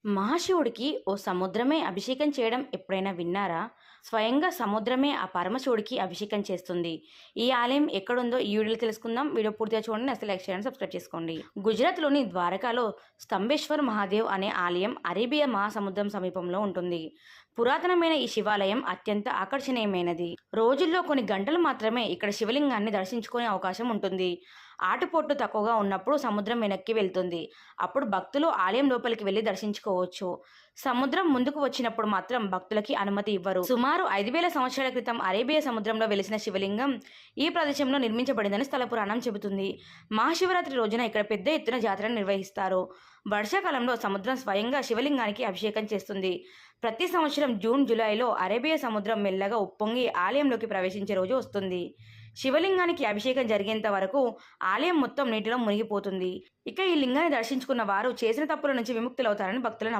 మహాశివుడికి ఓ సముద్రమే అభిషేకం చేయడం ఎప్పుడైనా విన్నారా? స్వయంగా సముద్రమే ఆ పరమశివుడికి అభిషేకం చేస్తుంది. ఈ ఆలయం ఎక్కడుందో ఈ వీడియోలో తెలుసుకుందాం. వీడియో పూర్తిగా చూడండి. అసలు లైక్ చేయండి, సబ్స్క్రైబ్ చేసుకోండి. గుజరాత్లోని ద్వారకాలో స్తంభేశ్వర్ మహాదేవ్ అనే ఆలయం అరేబియా మహాసముద్రం సమీపంలో ఉంటుంది. పురాతనమైన ఈ శివాలయం అత్యంత ఆకర్షణీయమైనది. రోజుల్లో కొన్ని గంటలు మాత్రమే ఇక్కడ శివలింగాన్ని దర్శించుకునే అవకాశం ఉంటుంది. ఆటుపోట్లు తక్కువగా ఉన్నప్పుడు సముద్రం వెనక్కి వెళ్తుంది. అప్పుడు భక్తులు ఆలయం లోపలికి వెళ్లి దర్శించుకోవచ్చు. సముద్రం ముందుకు వచ్చినప్పుడు మాత్రం భక్తులకి అనుమతి ఇవ్వరు. సుమారు 5,000 సంవత్సరాల క్రితం అరేబియా సముద్రంలో వెలిసిన శివలింగం ఈ ప్రదేశంలో నిర్మించబడిందని స్థల పురాణం చెబుతుంది. మహాశివరాత్రి రోజున ఇక్కడ పెద్ద ఎత్తున జాతరను నిర్వహిస్తారు. వర్షాకాలంలో సముద్రం స్వయంగా శివలింగానికి అభిషేకం చేస్తుంది. ప్రతి సంవత్సరం జూన్, జూలైలో అరేబియా సముద్రం మెల్లగా ఉప్పొంగి ఆలయంలోకి ప్రవేశించే రోజు వస్తుంది. శివలింగానికి అభిషేకం జరిగేంత వరకు ఆలయం మొత్తం నీటిలో మునిగిపోతుంది. ఇక ఈ లింగాన్ని దర్శించుకున్న వారు చేసిన తప్పుల నుంచి విముక్తులవుతారని భక్తుల నమ్మకం.